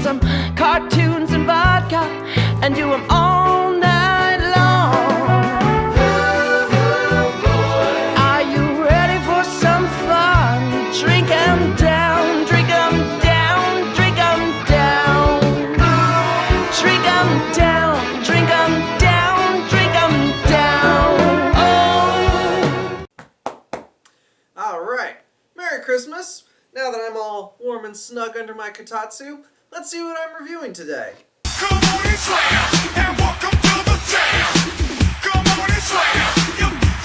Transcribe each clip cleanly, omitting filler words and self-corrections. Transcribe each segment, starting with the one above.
some cartoons and vodka and do them all night long. Are you ready for some fun? Drink 'em down, drink 'em down, drink 'em down. Drink 'em down, drink 'em down, drink 'em down. Oh. Alright, Merry Christmas! Now that I'm all warm and snug under my kotatsu, let's see what I'm reviewing today. Come on and slam, and welcome to the jam. Come on and slam,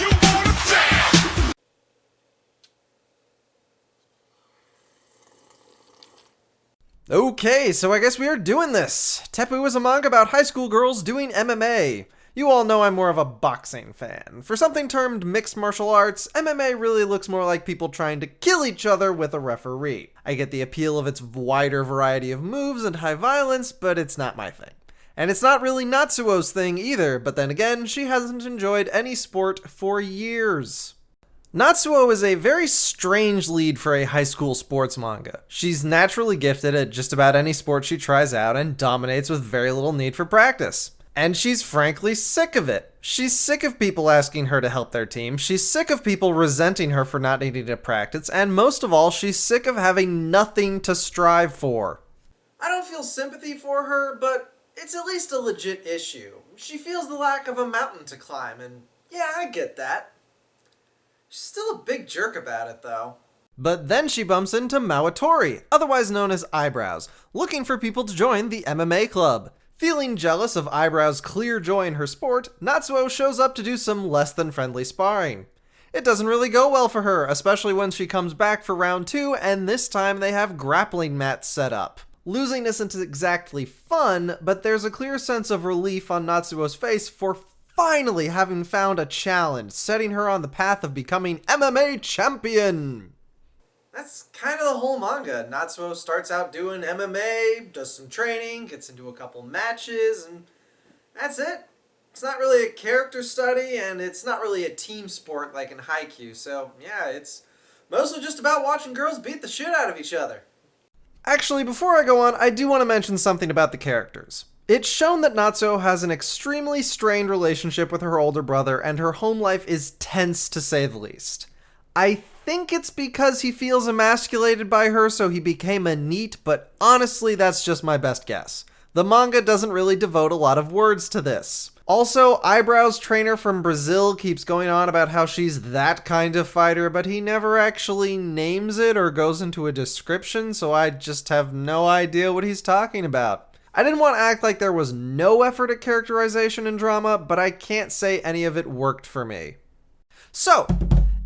you wanna jam. Okay, so I guess we are doing this. Teppu is a manga about high school girls doing MMA. You all know I'm more of a boxing fan. For something termed mixed martial arts, MMA really looks more like people trying to kill each other with a referee. I get the appeal of its wider variety of moves and high violence, but it's not my thing. And it's not really Natsuo's thing either, but then again, she hasn't enjoyed any sport for years. Natsuo is a very strange lead for a high school sports manga. She's naturally gifted at just about any sport she tries out and dominates with very little need for practice. And she's frankly sick of it. She's sick of people asking her to help their team, she's sick of people resenting her for not needing to practice, and most of all, she's sick of having nothing to strive for. I don't feel sympathy for her, but it's at least a legit issue. She feels the lack of a mountain to climb, and yeah, I get that. She's still a big jerk about it, though. But then she bumps into Mawatori, otherwise known as Eyebrows, looking for people to join the MMA club. Feeling jealous of Eyebrows' clear joy in her sport, Natsuo shows up to do some less than friendly sparring. It doesn't really go well for her, especially when she comes back for round 2, and this time they have grappling mats set up. Losing isn't exactly fun, but there's a clear sense of relief on Natsuo's face for finally having found a challenge, setting her on the path of becoming MMA champion. That's kind of the whole manga. Natsuo starts out doing MMA, does some training, gets into a couple matches, and that's it. It's not really a character study, and it's not really a team sport like in Haikyuu, so yeah, it's mostly just about watching girls beat the shit out of each other. Actually, before I go on, I do want to mention something about the characters. It's shown that Natsuo has an extremely strained relationship with her older brother, and her home life is tense to say the least. I think it's because he feels emasculated by her, so he became a NEET, but honestly, that's just my best guess. The manga doesn't really devote a lot of words to this. Also, Eyebrows' trainer from Brazil keeps going on about how she's that kind of fighter, but he never actually names it or goes into a description, so I just have no idea what he's talking about. I didn't want to act like there was no effort at characterization and drama, but I can't say any of it worked for me. So,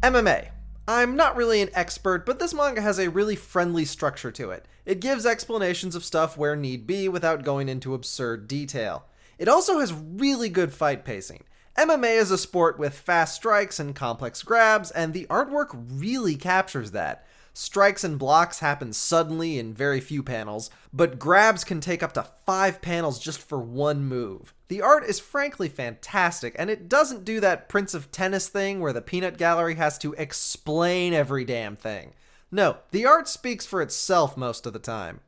MMA. I'm not really an expert, but this manga has a really friendly structure to it. It gives explanations of stuff where need be without going into absurd detail. It also has really good fight pacing. MMA is a sport with fast strikes and complex grabs, and the artwork really captures that. Strikes and blocks happen suddenly in very few panels, but grabs can take up to 5 panels just for one move. The art is frankly fantastic, and it doesn't do that Prince of Tennis thing where the peanut gallery has to explain every damn thing. No, the art speaks for itself most of the time.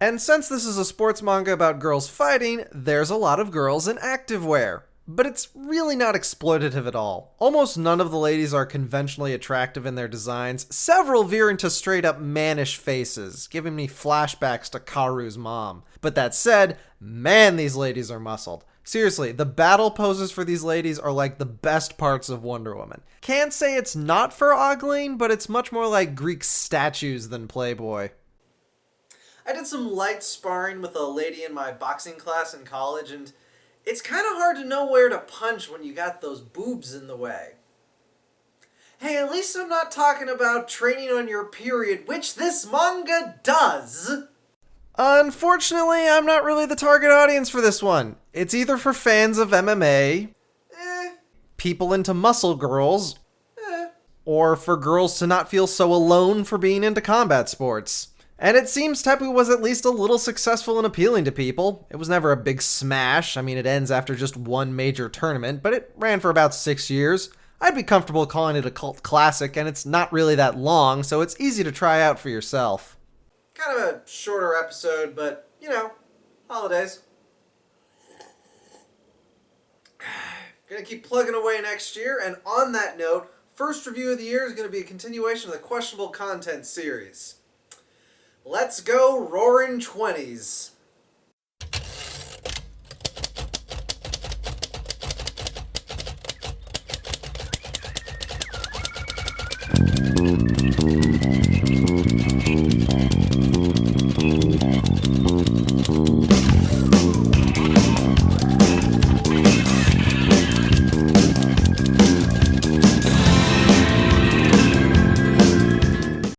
And since this is a sports manga about girls fighting, there's a lot of girls in activewear. But it's really not exploitative at all. Almost none of the ladies are conventionally attractive in their designs, several veer into straight up mannish faces, giving me flashbacks to Karu's mom. But that said, man, these ladies are muscled. Seriously, the battle poses for these ladies are like the best parts of Wonder Woman. Can't say it's not for ogling, but it's much more like Greek statues than Playboy. I did some light sparring with a lady in my boxing class in college, and it's kind of hard to know where to punch when you got those boobs in the way. Hey, at least I'm not talking about training on your period, which this manga does. Unfortunately, I'm not really the target audience for this one. It's either for fans of MMA, people into muscle girls, or for girls to not feel so alone for being into combat sports. And it seems Teppu was at least a little successful in appealing to people. It was never a big smash. I mean, it ends after just one major tournament, but it ran for about 6 years. I'd be comfortable calling it a cult classic, and it's not really that long, so it's easy to try out for yourself. Kind of a shorter episode, but, holidays. Gonna keep plugging away next year, and on that note, first review of the year is going to be a continuation of the questionable content series. Let's go Roaring 20s.